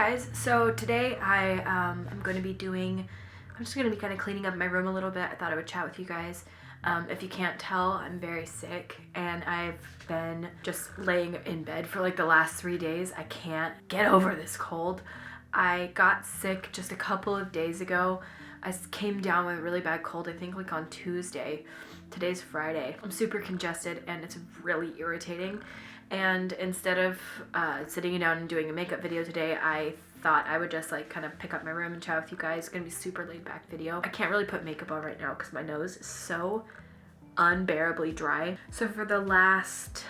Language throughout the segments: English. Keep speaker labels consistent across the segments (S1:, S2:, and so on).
S1: guys, so today I'm just going to be kind of cleaning up my room a little bit. I thought I would chat with you guys. If you can't tell, I'm very sick and I've been just laying in bed for like the last 3 days. I can't get over this cold. I got sick just a couple of days ago. I came down with a really bad cold, I think like on Tuesday. Today's Friday. I'm super congested and it's really irritating. And instead of sitting down and doing a makeup video today, I thought I would just like kind of pick up my room and chat with you guys. It's gonna be a super laid back video. I can't really put makeup on right now because my nose is so unbearably dry. So for the last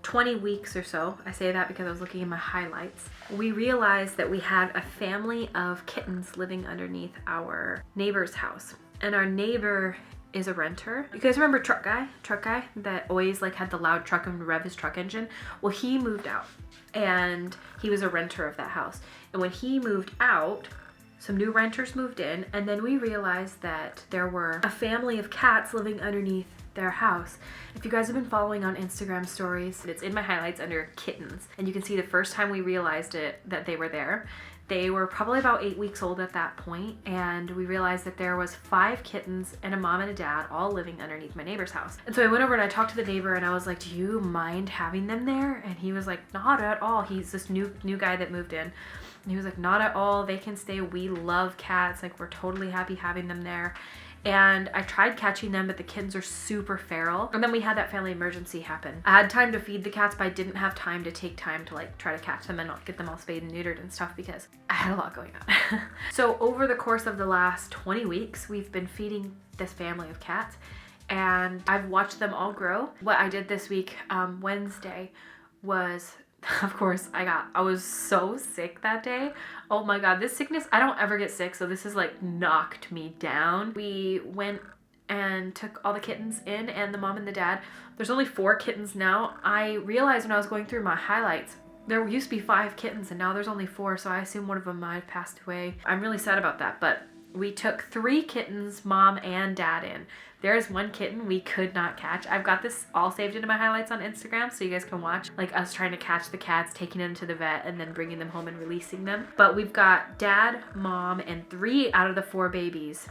S1: 20 weeks or so, I say that because I was looking in my highlights, we realized that we had a family of kittens living underneath our neighbor's house. And our neighbor is a renter. You guys remember truck guy that always like had the loud truck and rev his truck engine? Well, he moved out and he was a renter of that house. And when he moved out, some new renters moved in, and then we realized that there were a family of cats living underneath their house. If you guys have been following on Instagram stories, it's in my highlights under kittens, and you can see the first time we realized that they were there. They were probably about 8 weeks old at that point, and we realized that there was 5 kittens and a mom and a dad all living underneath my neighbor's house. And so I went over and I talked to the neighbor and I was like, do you mind having them there? And he was like, not at all. He's this new guy that moved in. And he was like, not at all. They can stay. We love cats. Like, we're totally happy having them there. And I tried catching them, but the kittens are super feral. And then we had that family emergency happen. I had time to feed the cats, but I didn't have time to take time to like try to catch them and not get them all spayed and neutered and stuff because I had a lot going on. So over the course of the last 20 weeks, we've been feeding this family of cats and I've watched them all grow. What I did this week, Wednesday, was of course I was so sick that day. Oh my god, this sickness, I don't ever get sick, so this has like knocked me down. We went and took all the kittens in and the mom and the dad. There's only 4 kittens now. I realized when I was going through my highlights, there used to be 5 kittens and now there's only 4, so I assume one of them might have passed away. I'm really sad about that, but we took 3 kittens, mom and dad in. There's 1 kitten we could not catch. I've got this all saved into my highlights on Instagram so you guys can watch like us trying to catch the cats, taking them to the vet and then bringing them home and releasing them. But we've got dad, mom, and 3 out of the 4 babies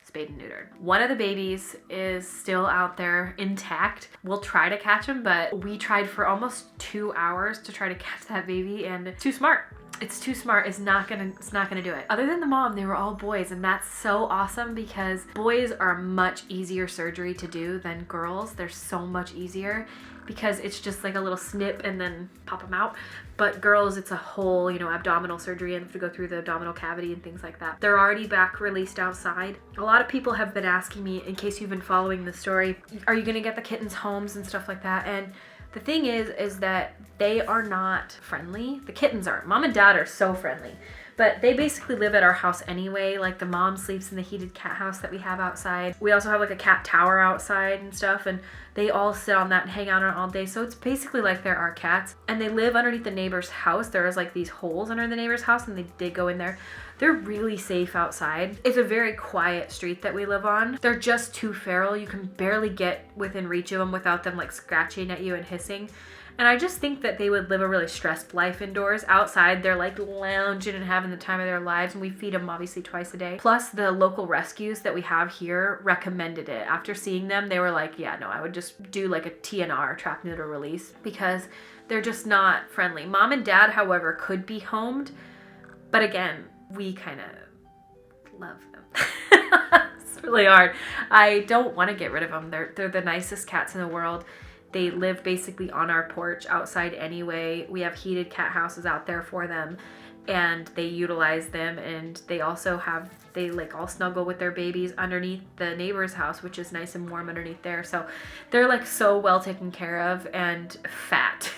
S1: spayed and neutered. One of the babies is still out there intact. We'll try to catch him, but we tried for almost 2 hours to try to catch that baby and it's too smart. It's too smart. It's not gonna do it. Other than the mom, they were all boys, and that's so awesome because boys are much easier surgery to do than girls. They're so much easier because it's just like a little snip and then pop them out. But girls, it's a whole, abdominal surgery and have to go through the abdominal cavity and things like that. They're already back released outside. A lot of people have been asking me, in case you've been following the story, are you gonna get the kittens homes and stuff like that? And the thing is that they are not friendly. The kittens aren't. Mom and dad are so friendly, but they basically live at our house anyway. Like the mom sleeps in the heated cat house that we have outside. We also have like a cat tower outside and stuff, and they all sit on that and hang out on it all day. So it's basically like they're our cats, and they live underneath the neighbor's house. There's like these holes under the neighbor's house and they go in there. They're really safe outside. It's a very quiet street that we live on. They're just too feral. You can barely get within reach of them without them like scratching at you and hissing. And I just think that they would live a really stressed life indoors. Outside, they're like lounging and having the time of their lives, and we feed them obviously twice a day. Plus, the local rescues that we have here recommended it. After seeing them, they were like, yeah, no, I would just do like a TNR, trap, neuter, release, because they're just not friendly. Mom and dad, however, could be homed, but again, we kind of love them. It's really hard. I don't want to get rid of them. They're the nicest cats in the world. They live basically on our porch outside anyway. We have heated cat houses out there for them and they utilize them, and they also they like all snuggle with their babies underneath the neighbor's house, which is nice and warm underneath there. So they're like so well taken care of and fat.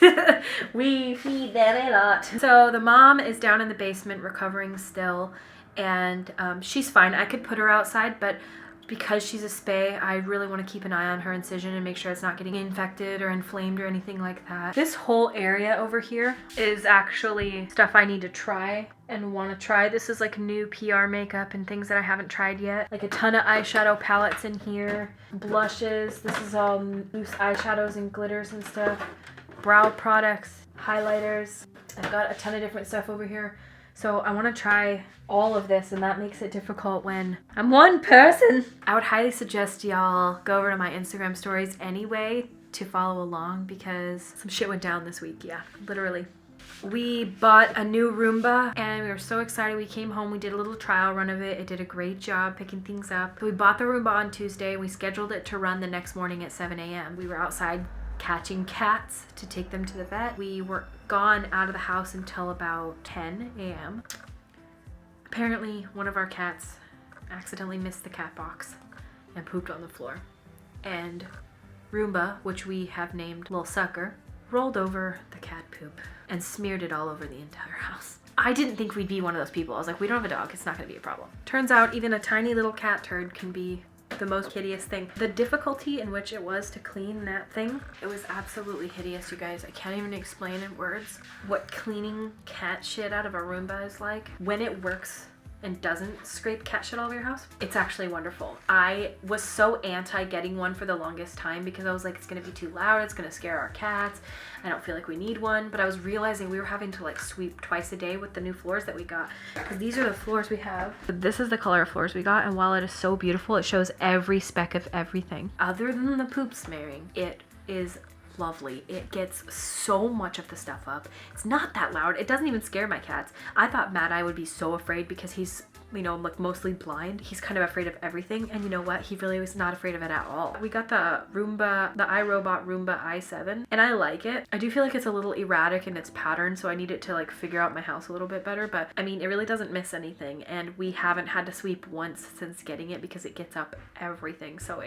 S1: We feed them a lot. So the mom is down in the basement recovering still, and she's fine. I could put her outside, but because she's a spay, I really want to keep an eye on her incision and make sure it's not getting infected or inflamed or anything like that. This whole area over here is actually stuff I need to try and want to try. This is like new PR makeup and things that I haven't tried yet. Like a ton of eyeshadow palettes in here, blushes. This is all loose eyeshadows and glitters and stuff. Brow products, highlighters. I've got a ton of different stuff over here. So I want to try all of this, and that makes it difficult when I'm one person. I would highly suggest y'all go over to my Instagram stories anyway to follow along because some shit went down this week. Yeah, literally. We bought a new Roomba and we were so excited. We came home, we did a little trial run of it. It did a great job picking things up. So we bought the Roomba on Tuesday. We scheduled it to run the next morning at 7 a.m. We were outside catching cats to take them to the vet. We were gone out of the house until about 10 a.m. Apparently, one of our cats accidentally missed the cat box and pooped on the floor. And Roomba, which we have named Lil Sucker, rolled over the cat poop and smeared it all over the entire house. I didn't think we'd be one of those people. I was like, we don't have a dog. It's not going to be a problem. Turns out even a tiny little cat turd can be the most hideous thing. The difficulty in which it was to clean that thing, it was absolutely hideous, you guys. I can't even explain in words what cleaning cat shit out of a Roomba is like. When it works and doesn't scrape cat shit all over your house, it's actually wonderful. I was so anti getting one for the longest time because I was like, it's gonna be too loud, it's gonna scare our cats, I don't feel like we need one. But I was realizing we were having to like sweep twice a day with the new floors that we got, because these are the floors we have. This is the color of floors we got, and while it is so beautiful, it shows every speck of everything. Other than the poop smearing, it is lovely. It gets so much of the stuff up. It's not that loud. It doesn't even scare my cats. I thought Mad Eye would be so afraid because he's, you know, like mostly blind. He's kind of afraid of everything. And you know what? He really was not afraid of it at all. We got the Roomba, the iRobot Roomba i7, and I like it. I do feel like it's a little erratic in its pattern, so I need it to like figure out my house a little bit better. But I mean, it really doesn't miss anything. And we haven't had to sweep once since getting it because it gets up everything. So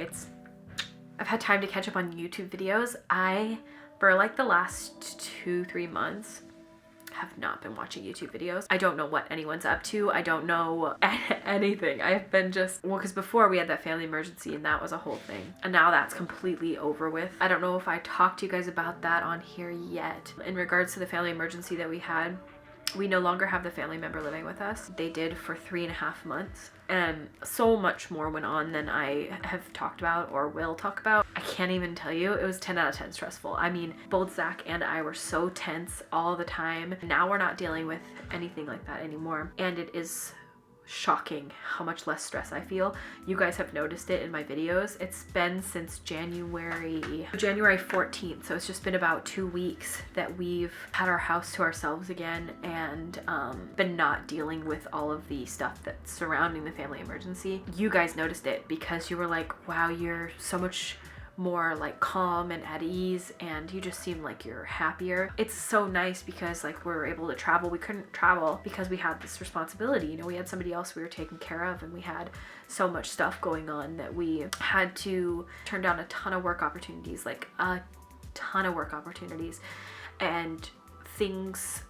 S1: I've had time to catch up on YouTube videos. For like the last 2-3 months, have not been watching YouTube videos. I don't know what anyone's up to. I don't know anything. I've been because before we had that family emergency and that was a whole thing. And now that's completely over with. I don't know if I talked to you guys about that on here yet. In regards to the family emergency that we had, we no longer have the family member living with us. They did for 3.5 months. And so much more went on than I have talked about or will talk about. I can't even tell you. It was 10 out of 10 stressful. I mean, both Zach and I were so tense all the time. Now we're not dealing with anything like that anymore. And it is shocking how much less stress I feel. You guys have noticed it in my videos. It's been since January 14th. So it's just been about 2 weeks that we've had our house to ourselves again and been not dealing with all of the stuff that's surrounding the family emergency. You guys noticed it because you were like, wow, you're so much more like calm and at ease, and you just seem like you're happier. It's so nice because like we were able to travel. We couldn't travel because we had this responsibility. You know, we had somebody else we were taking care of, and we had so much stuff going on that we had to turn down a ton of work opportunities, like a ton of work opportunities, and things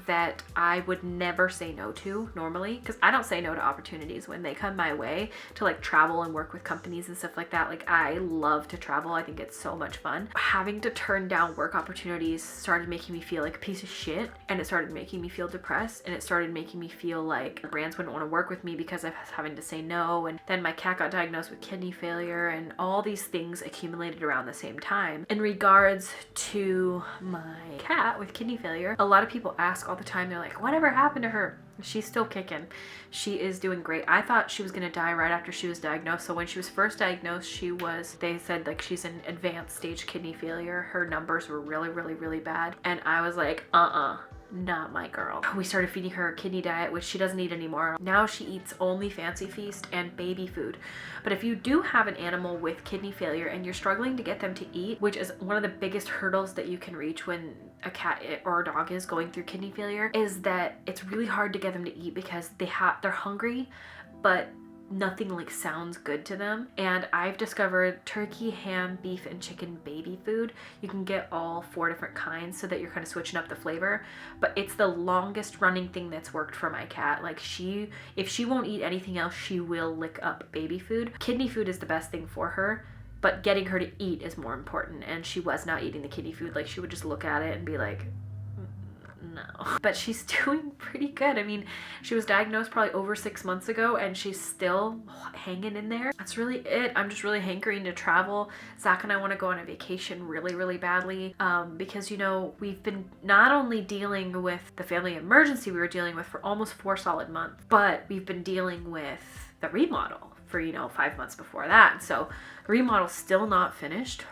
S1: that I would never say no to normally, because I don't say no to opportunities when they come my way to like travel and work with companies and stuff like that. Like I love to travel. I think it's so much fun. Having to turn down work opportunities started making me feel like a piece of shit, and it started making me feel depressed, and it started making me feel like brands wouldn't want to work with me because I was having to say no. And then my cat got diagnosed with kidney failure, and all these things accumulated around the same time. In regards to my cat with kidney failure, a lot of people ask all the time, they're like, whatever happened to her? She's still kicking. She is doing great. I thought she was gonna die right after she was diagnosed. So when she was first diagnosed, they said like she's in advanced stage kidney failure. Her numbers were really, really, really bad. And I was like, not my girl. We started feeding her a kidney diet, which she doesn't eat anymore. Now she eats only Fancy Feast and baby food. But if you do have an animal with kidney failure and you're struggling to get them to eat, which is one of the biggest hurdles that you can reach when a cat or a dog is going through kidney failure, is that it's really hard to get them to eat because they're hungry, but nothing like sounds good to them. And I've discovered turkey, ham, beef, and chicken baby food. You can get all 4 different kinds so that you're kind of switching up the flavor, but it's the longest running thing that's worked for my cat. Like if she won't eat anything else, she will lick up baby food. Kidney food is the best thing for her, but getting her to eat is more important. And she was not eating the kidney food. Like she would just look at it and be like, know. But she's doing pretty good. I mean, she was diagnosed probably over 6 months ago and she's still hanging in there. That's really it. I'm just really hankering to travel. Zach and I want to go on a vacation really, really badly because, you know, we've been not only dealing with the family emergency we were dealing with for almost 4 solid months, but we've been dealing with the remodel for, you know, 5 months before that. So the remodel's still not finished.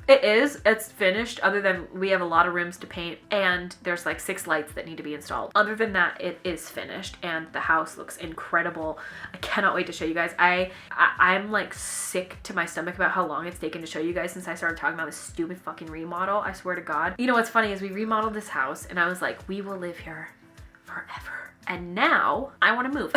S1: It's finished, other than we have a lot of rooms to paint and there's like 6 lights that need to be installed. Other than that, it is finished and the house looks incredible. I cannot wait to show you guys. I'm like sick to my stomach about how long it's taken to show you guys since I started talking about this stupid fucking remodel. I swear to God. You know what's funny is we remodeled this house and I was like, we will live here forever. And now I want to move.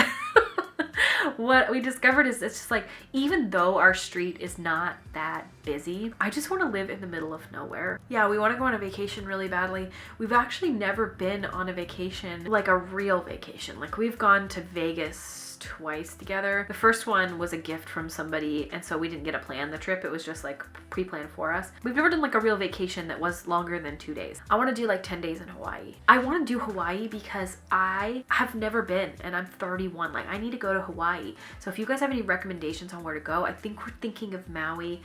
S1: What we discovered is it's just like, even though our street is not that busy, I just want to live in the middle of nowhere. Yeah, we want to go on a vacation really badly. We've actually never been on a vacation, like a real vacation. Like we've gone to Vegas twice together. The first one was a gift from somebody, and so we didn't get to plan the trip. It was just like pre-planned for us. We've never done like a real vacation that was longer than 2 days. I want to do like 10 days in Hawaii. I want to do Hawaii because I have never been and I'm 31. Like I need to go to Hawaii. So if you guys have any recommendations on where to go, I think we're thinking of Maui.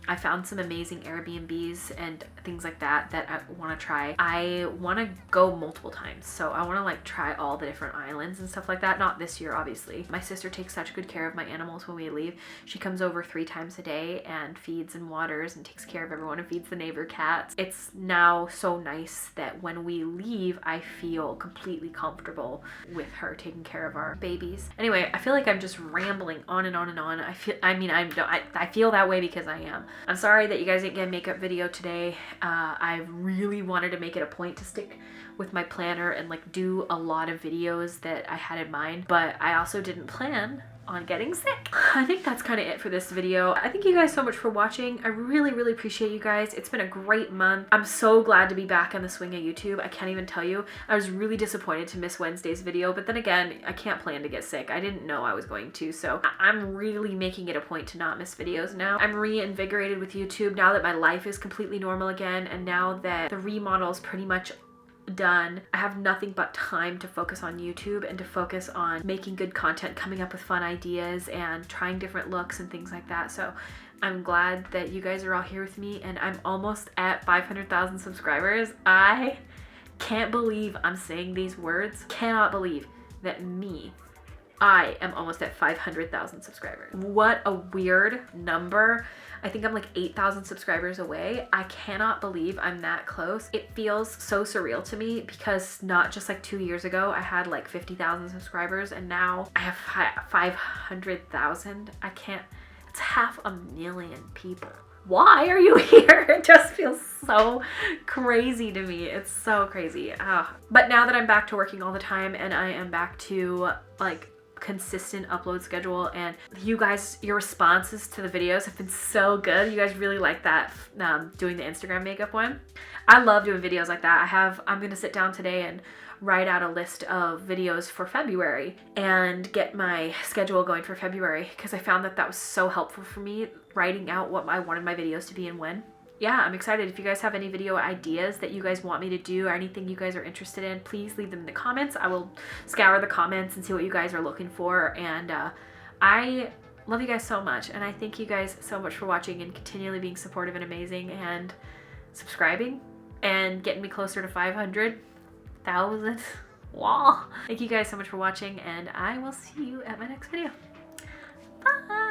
S1: I found some amazing Airbnbs and things like that that I want to try. I want to go multiple times. So I want to like try all the different islands and stuff like that. Not this year, obviously. My sister takes such good care of my animals when we leave. She comes over 3 times a day and feeds and waters and takes care of everyone and feeds the neighbor cats. It's now so nice that when we leave, I feel completely comfortable with her taking care of our babies. Anyway, I feel like I'm just rambling on and on and on. I feel that way because I am. I'm sorry that you guys didn't get a makeup video today. I really wanted to make it a point to stick with my planner and like do a lot of videos that I had in mind, but I also didn't plan on getting sick. I think that's kind of it for this video. I thank you guys so much for watching. I really, really appreciate you guys. It's been a great month. I'm so glad to be back in the swing of YouTube. I can't even tell you. I was really disappointed to miss Wednesday's video, but then again, I can't plan to get sick. I didn't know I was going to, so I'm really making it a point to not miss videos now. I'm reinvigorated with YouTube now that my life is completely normal again, and now that the remodel is pretty much done. I have nothing but time to focus on YouTube and to focus on making good content, coming up with fun ideas and trying different looks and things like that. So I'm glad that you guys are all here with me and I'm almost at 500,000 subscribers. I can't believe I'm saying these words. Cannot believe that I am almost at 500,000 subscribers. What a weird number. I think I'm like 8,000 subscribers away. I cannot believe I'm that close. It feels so surreal to me because not just like 2 years ago, I had like 50,000 subscribers and now I have 500,000. I can't, it's 500,000 people. Why are you here? It just feels so crazy to me. It's so crazy. But now that I'm back to working all the time and I am back to like consistent upload schedule, and you guys, your responses to the videos have been so good. You guys really like that, doing the Instagram makeup one. I love doing videos like that. I'm gonna sit down today and write out a list of videos for February and get my schedule going for February because I found that was so helpful for me, writing out what I wanted my videos to be and when. Yeah, I'm excited. If you guys have any video ideas that you guys want me to do or anything you guys are interested in, please leave them in the comments. I will scour the comments and see what you guys are looking for. And I love you guys so much. And I thank you guys so much for watching and continually being supportive and amazing and subscribing and getting me closer to 500,000. Wow. Thank you guys so much for watching and I will see you at my next video. Bye.